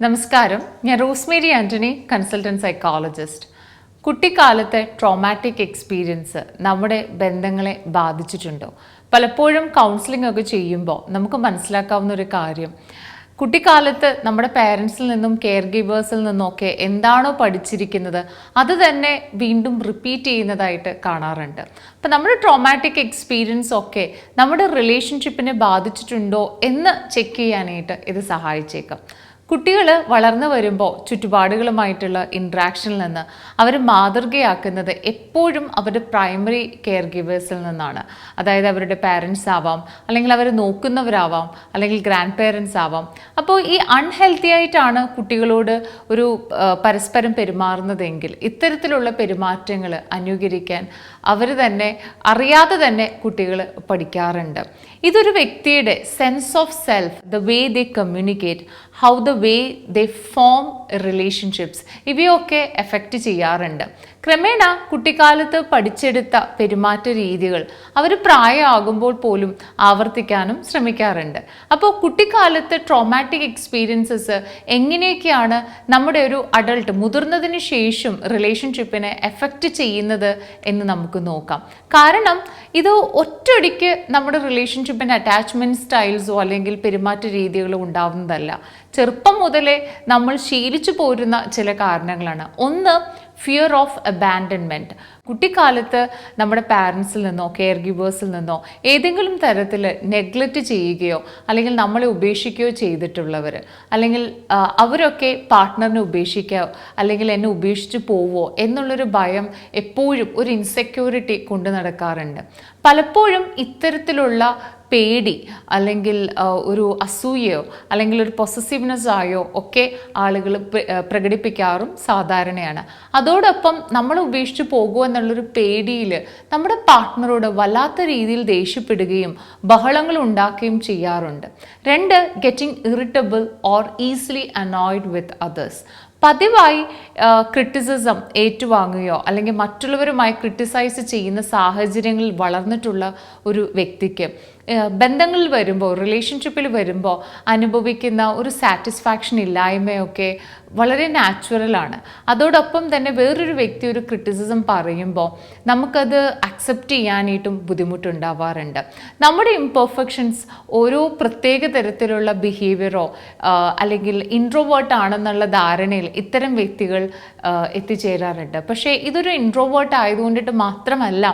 നമസ്കാരം, ഞാൻ Rosemary Antony, consultant psychologist. കുട്ടിക്കാലത്തെ ട്രോമാറ്റിക് എക്സ്പീരിയൻസ് നമ്മുടെ ബന്ധങ്ങളെ ബാധിച്ചിട്ടുണ്ടോ? പലപ്പോഴും കൗൺസിലിംഗ് ഒക്കെ ചെയ്യുമ്പോൾ നമുക്ക് മനസ്സിലാക്കാവുന്ന ഒരു കാര്യം, കുട്ടിക്കാലത്ത് നമ്മുടെ പേരൻസിൽ നിന്നും കെയർ ഗീവേഴ്സിൽ നിന്നൊക്കെ എന്താണോ പഠിച്ചിരിക്കുന്നത് അത് തന്നെ വീണ്ടും റിപ്പീറ്റ് ചെയ്യുന്നതായിട്ട് കാണാറുണ്ട്. അപ്പം നമ്മുടെ ട്രോമാറ്റിക് എക്സ്പീരിയൻസ് ഒക്കെ നമ്മുടെ റിലേഷൻഷിപ്പിനെ ബാധിച്ചിട്ടുണ്ടോ എന്ന് ചെക്ക് ചെയ്യാനായിട്ട് ഇത് സഹായിച്ചേക്കാം. കുട്ടികൾ വളർന്നു വരുമ്പോൾ ചുറ്റുപാടുകളുമായിട്ടുള്ള ഇൻട്രാക്ഷനിൽ നിന്ന് അവർ മാതൃകയാക്കുന്നത് എപ്പോഴും അവരുടെ പ്രൈമറി കെയർ ഗിവേഴ്സിൽ നിന്നാണ്. അതായത് അവരുടെ പാരൻസ് ആവാം, അല്ലെങ്കിൽ അവർ നോക്കുന്നവരാവാം, അല്ലെങ്കിൽ ഗ്രാൻഡ് പേരൻസ് ആവാം. അപ്പോൾ ഈ അൺഹെൽത്തി ആയിട്ടാണ് കുട്ടികളോട് ഒരു പരസ്പരം പെരുമാറുന്നതെങ്കിൽ ഇത്തരത്തിലുള്ള പെരുമാറ്റങ്ങൾ അനുകരിക്കാൻ അവർ തന്നെ അറിയാതെ തന്നെ കുട്ടികൾ പഠിക്കാറുണ്ട്. ഇതൊരു വ്യക്തിയുടെ sense of self, the way they communicate, how the way they form relationships, ഇവയൊക്കെ എഫക്റ്റ് ചെയ്യാറുണ്ട്. ക്രമേണ കുട്ടിക്കാലത്ത് പഠിച്ചെടുത്ത പെരുമാറ്റ രീതികൾ അവർ പ്രായമാകുമ്പോൾ പോലും ആവർത്തിക്കാനും ശ്രമിക്കാറുണ്ട്. അപ്പോൾ കുട്ടിക്കാലത്ത് ട്രോമാറ്റിക് എക്സ്പീരിയൻസസ് എങ്ങനെയൊക്കെയാണ് നമ്മുടെ ഒരു അഡൾട്ട് മുതിർന്നതിന് ശേഷം റിലേഷൻഷിപ്പിനെ എഫക്റ്റ് ചെയ്യുന്നത് എന്ന് നമുക്ക് നോക്കാം. കാരണം ഇത് ഒറ്റയടിക്ക് നമ്മുടെ റിലേഷൻഷിപ്പിൻ്റെ അറ്റാച്ച്മെൻറ്റ് സ്റ്റൈൽസോ അല്ലെങ്കിൽ പെരുമാറ്റ രീതികളോ ഉണ്ടാവുന്നതല്ല. ചെറുപ്പം മുതലേ നമ്മൾ ശീലിച്ചു പോരുന്ന ചില കാരണങ്ങളാണ്. ഒന്ന്, ഫിയർ ഓഫ് അബാൻഡൻമെൻറ്റ്. കുട്ടിക്കാലത്ത് നമ്മുടെ പാരൻസിൽ നിന്നോ കെയർ ഗിവേഴ്സിൽ നിന്നോ ഏതെങ്കിലും തരത്തിൽ നെഗ്ലക്റ്റ് ചെയ്യുകയോ അല്ലെങ്കിൽ നമ്മളെ ഉപേക്ഷിക്കുകയോ ചെയ്തിട്ടുള്ളവർ, അല്ലെങ്കിൽ അവരൊക്കെ പാർട്ട്ണറിനെ ഉപേക്ഷിക്കുകയോ അല്ലെങ്കിൽ എന്നെ ഉപേക്ഷിച്ച് പോവോ എന്നുള്ളൊരു ഭയം എപ്പോഴും ഒരു ഇൻസെക്യൂരിറ്റി കൊണ്ടു നടക്കാറുണ്ട്. പലപ്പോഴും ഇത്തരത്തിലുള്ള പേടി അല്ലെങ്കിൽ ഒരു അസൂയയോ അല്ലെങ്കിൽ ഒരു പൊസസീവ്നെസ് ആയോ ഒക്കെ ആളുകൾ പ്രകടിപ്പിക്കാറും സാധാരണയാണ്. അതോടൊപ്പം നമ്മൾ ഉപേക്ഷിച്ച് പോകുമോ എന്നുള്ളൊരു പേടിയിൽ നമ്മുടെ പാർട്ട്ണറോട് വല്ലാത്ത രീതിയിൽ ദേഷ്യപ്പെടുകയും ബഹളങ്ങൾ ഉണ്ടാക്കുകയും ചെയ്യാറുണ്ട്. രണ്ട്, getting irritable or easily annoyed with others. പതിവായി ക്രിറ്റിസിസം ഏറ്റുവാങ്ങുകയോ അല്ലെങ്കിൽ മറ്റുള്ളവരുമായി ക്രിട്ടിസൈസ് ചെയ്യുന്ന സാഹചര്യങ്ങളിൽ വളർന്നിട്ടുള്ള ഒരു വ്യക്തിക്ക് ബന്ധങ്ങളിൽ വരുമ്പോൾ, റിലേഷൻഷിപ്പിൽ വരുമ്പോൾ അനുഭവിക്കുന്ന ഒരു സാറ്റിസ്ഫാക്ഷൻ ഇല്ലായ്മയൊക്കെ വളരെ നാച്ചുറലാണ്. അതോടൊപ്പം തന്നെ വേറൊരു വ്യക്തി ഒരു ക്രിറ്റിസിസം പറയുമ്പോൾ നമുക്കത് അക്സെപ്റ്റ് ചെയ്യാനായിട്ടും ബുദ്ധിമുട്ടുണ്ടാവാറുണ്ട്. നമ്മുടെ ഇംപെർഫെക്ഷൻസ് ഓരോ പ്രത്യേക തരത്തിലുള്ള ബിഹേവിയറോ അല്ലെങ്കിൽ ഇൻട്രോവേർട്ട് ആണെന്നുള്ള ധാരണയിൽ ഇത്തരം വ്യക്തികൾ എത്തിച്ചേരാറുണ്ട്. പക്ഷേ ഇതൊരു ഇൻട്രോവേർട്ട് ആയതുകൊണ്ടിട്ട് മാത്രമല്ല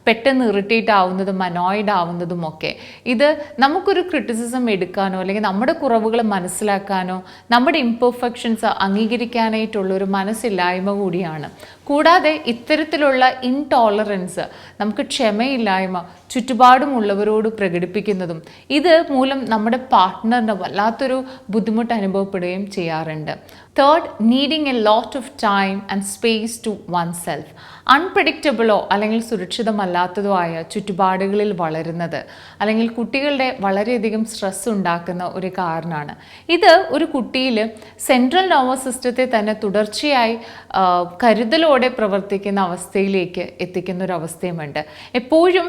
പെട്ടെന്ന് ഇറിറ്റേറ്റ് ആവുന്നതും അനോയിഡ് ആവുന്നതും ഒക്കെ. ഇത് നമുക്കൊരു ക്രിറ്റിസിസം എടുക്കാനോ അല്ലെങ്കിൽ നമ്മുടെ കുറവുകൾ മനസ്സിലാക്കാനോ നമ്മുടെ ഇംപെർഫെക്ഷൻസ് അംഗീകരിക്കാനായിട്ടുള്ളൊരു മനസ്സില്ലായ്മ കൂടിയാണ്. കൂടാതെ ഇത്തരത്തിലുള്ള ഇൻടോളറൻസ്, നമുക്ക് ക്ഷമയില്ലായ്മ ചുറ്റുപാടുമുള്ളവരോട് പ്രകടിപ്പിക്കുന്നതും ഇത് മൂലം നമ്മുടെ പാർട്ട്ണറിന് വല്ലാത്തൊരു ബുദ്ധിമുട്ട് അനുഭവപ്പെടുകയും ചെയ്യാറുണ്ട്. Third, needing a lot of time and space to oneself. അൺപ്രഡിക്റ്റബിളോ അല്ലെങ്കിൽ സുരക്ഷിതമല്ലാത്തതോ ആയ ചുറ്റുപാടുകളിൽ വളരുന്നത് അല്ലെങ്കിൽ കുട്ടികളുടെ വളരെയധികം സ്ട്രെസ് ഉണ്ടാക്കുന്ന ഒരു കാരണമാണ്. ഇത് ഒരു കുട്ടിയിൽ സെൻട്രൽ നെർവസ് സിസ്റ്റത്തെ തന്നെ തുടർച്ചയായി കരുതലോടെ പ്രവർത്തിക്കുന്ന അവസ്ഥയിലേക്ക് എത്തിക്കുന്ന ഒരു അവസ്ഥയുമുണ്ട്. എപ്പോഴും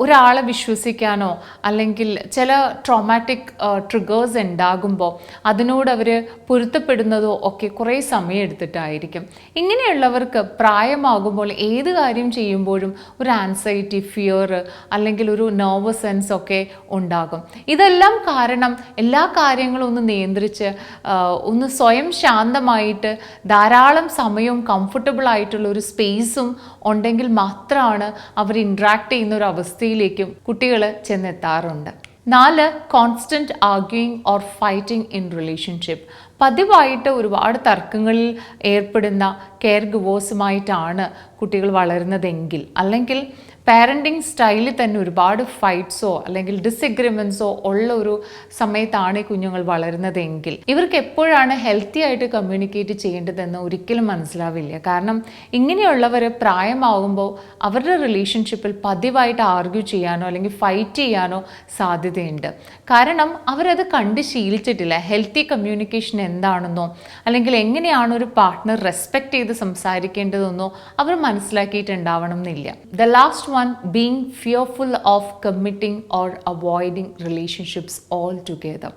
ഒരാളെ വിശ്വസിക്കാനോ അല്ലെങ്കിൽ ചില ട്രോമാറ്റിക് ട്രിഗേഴ്സ് ഉണ്ടാകുമ്പോൾ അതിനോട് അവർ പൊരുത്തപ്പെടുന്നതോ ഒക്കെ കുറേ സമയം എടുത്തിട്ടായിരിക്കും. ഇങ്ങനെയുള്ളവർക്ക് പ്രായമാകുമ്പോൾ ഏത് കാര്യം ചെയ്യുമ്പോഴും ഒരു ആൻസൈറ്റി, ഫിയർ അല്ലെങ്കിൽ ഒരു നെർവസ് സെൻസ് ഒക്കെ ഉണ്ടാകും. ഇതെല്ലാം കാരണം എല്ലാ കാര്യങ്ങളും ഒന്ന് നിയന്ത്രിച്ച് ഒന്ന് സ്വയം ശാന്തമായിട്ട് ധാരാളം സമയവും കംഫർട്ടബിൾ ആയിട്ടുള്ള ഒരു സ്പേസും ഉണ്ടെങ്കിൽ മാത്രമാണ് അവർ ഇൻട്രാക്ട് ചെയ്യുന്ന ഒരു അവസ്ഥയിലേക്കും കുട്ടികൾ ചെന്നെത്താറുണ്ട്. 4, constant arguing or fighting in relationship. പതിവായിട്ട് ഒരുപാട് തർക്കങ്ങളിൽ ഏർപ്പെടുന്ന കെയർ ഗിവേഴ്സുമായിട്ടാണ് കുട്ടികൾ വളരുന്നതെങ്കിൽ, അല്ലെങ്കിൽ പാരൻറ്റിങ് സ്റ്റൈലിൽ തന്നെ ഒരുപാട് ഫൈറ്റ്സോ അല്ലെങ്കിൽ ഡിസഗ്രിമെൻറ്റ്സോ ഉള്ള ഒരു സമയത്താണ് ഈ കുഞ്ഞുങ്ങൾ വളരുന്നതെങ്കിൽ ഇവർക്ക് എപ്പോഴാണ് ഹെൽത്തി ആയിട്ട് കമ്മ്യൂണിക്കേറ്റ് ചെയ്യേണ്ടതെന്ന് ഒരിക്കലും മനസ്സിലാവില്ല. കാരണം ഇങ്ങനെയുള്ളവർ പ്രായമാകുമ്പോൾ അവരുടെ റിലേഷൻഷിപ്പിൽ പതിവായിട്ട് ആർഗ്യൂ ചെയ്യാനോ അല്ലെങ്കിൽ ഫൈറ്റ് ചെയ്യാനോ സാധ്യതയുണ്ട്. കാരണം അവരത് കണ്ട് ശീലിച്ചിട്ടില്ല. ഹെൽത്തി കമ്മ്യൂണിക്കേഷൻ എന്താണെന്നോ അല്ലെങ്കിൽ എങ്ങനെയാണ് ഒരു പാർട്ട്ണർ റെസ്പെക്റ്റ് ചെയ്ത് സംസാരിക്കേണ്ടതെന്നോ അവർ മനസ്സിലാക്കിയിട്ടുണ്ടാവണം എന്നില്ല. The last one, being fearful of committing or avoiding relationships altogether.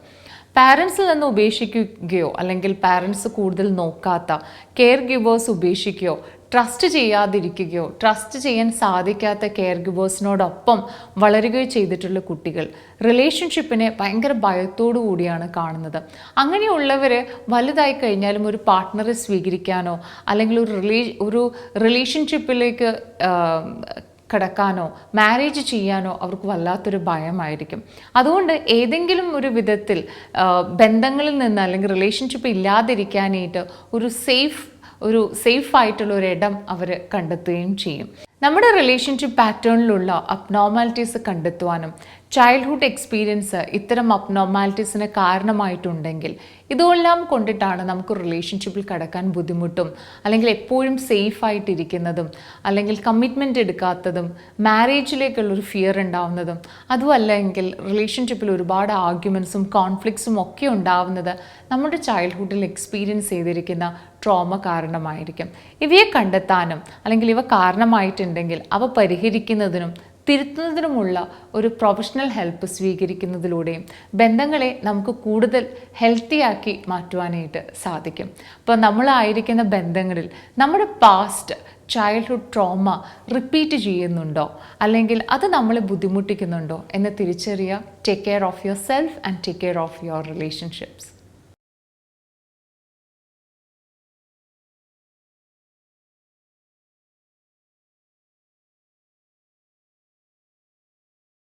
പാരൻസിൽ നിന്ന് ഉപേക്ഷിക്കുകയോ അല്ലെങ്കിൽ പാരൻസ് കൂടുതൽ നോക്കാത്ത കെയർ ഗിവേഴ്സ് ഉപേക്ഷിക്കുകയോ ട്രസ്റ്റ് ചെയ്യാതിരിക്കുകയോ ട്രസ്റ്റ് ചെയ്യാൻ സാധിക്കാത്ത കെയർ ഗിവേഴ്സിനോടൊപ്പം വളരുകയോ ചെയ്തിട്ടുള്ള കുട്ടികൾ റിലേഷൻഷിപ്പിനെ ഭയങ്കര ഭയത്തോടു കൂടിയാണ് കാണുന്നത്. അങ്ങനെയുള്ളവർ വലുതായി കഴിഞ്ഞാലും ഒരു പാർട്ട്ണറെ സ്വീകരിക്കാനോ അല്ലെങ്കിൽ ഒരു റിലേഷൻഷിപ്പിലേക്ക് കടക്കാനോ മാരേജ് ചെയ്യാനോ അവർക്ക് വല്ലാത്തൊരു ഭയമായിരിക്കും. അതുകൊണ്ട് ഏതെങ്കിലും ഒരു വിധത്തിൽ ബന്ധങ്ങളിൽ നിന്ന് അല്ലെങ്കിൽ റിലേഷൻഷിപ്പ് ഇല്ലാതിരിക്കാനായിട്ട് ഒരു സേഫ് ആയിട്ടുള്ള ഒരു ഇടം അവർ കണ്ടെത്തുകയും ചെയ്യും. നമ്മുടെ റിലേഷൻഷിപ്പ് പാറ്റേണിലുള്ള അബ്നോർമാലിറ്റീസ് കണ്ടെത്തുവാനും ചൈൽഡ്ഹുഡ് എക്സ്പീരിയൻസ് ഇത്തരം അബ്നോർമാലിറ്റീസിന് കാരണമായിട്ടുണ്ടെങ്കിൽ ഇതെല്ലാം കൊണ്ടിട്ടാണ് നമുക്ക് റിലേഷൻഷിപ്പിൽ കടക്കാൻ ബുദ്ധിമുട്ടും അല്ലെങ്കിൽ എപ്പോഴും സേഫ് ആയിട്ടിരിക്കുന്നതും അല്ലെങ്കിൽ കമ്മിറ്റ്മെൻറ്റ് എടുക്കാത്തതും മാരേജിലേക്കുള്ളൊരു ഫിയർ ഉണ്ടാവുന്നതും അതുമല്ലെങ്കിൽ റിലേഷൻഷിപ്പിൽ ഒരുപാട് ആർഗ്യുമെൻറ്റ്സും കോൺഫ്ലിക്ട്സും ഒക്കെ ഉണ്ടാവുന്നത് നമ്മുടെ ചൈൽഡ്ഹുഡിൽ എക്സ്പീരിയൻസ് ചെയ്തിരിക്കുന്ന ട്രോമ കാരണമായിരിക്കും. ഇവയെ കണ്ടെത്താനും അല്ലെങ്കിൽ ഇവ കാരണമായിട്ടുണ്ടെങ്കിൽ അവ പരിഹരിക്കുന്നതിനും തിരുത്തുന്നതിനുമുള്ള ഒരു പ്രൊഫഷണൽ ഹെൽപ്പ് സ്വീകരിക്കുന്നതിലൂടെയും ബന്ധങ്ങളെ നമുക്ക് കൂടുതൽ ഹെൽത്തിയാക്കി മാറ്റുവാനായിട്ട് സാധിക്കും. അപ്പോൾ നമ്മളായിരിക്കുന്ന ബന്ധങ്ങളിൽ നമ്മുടെ പാസ്റ്റ് ചൈൽഡ്ഹുഡ് ട്രോമ റിപ്പീറ്റ് ചെയ്യുന്നുണ്ടോ അല്ലെങ്കിൽ അത് നമ്മളെ ബുദ്ധിമുട്ടിക്കുന്നുണ്ടോ എന്ന് തിരിച്ചറിയുക. Take care of your self and take care of your relationships.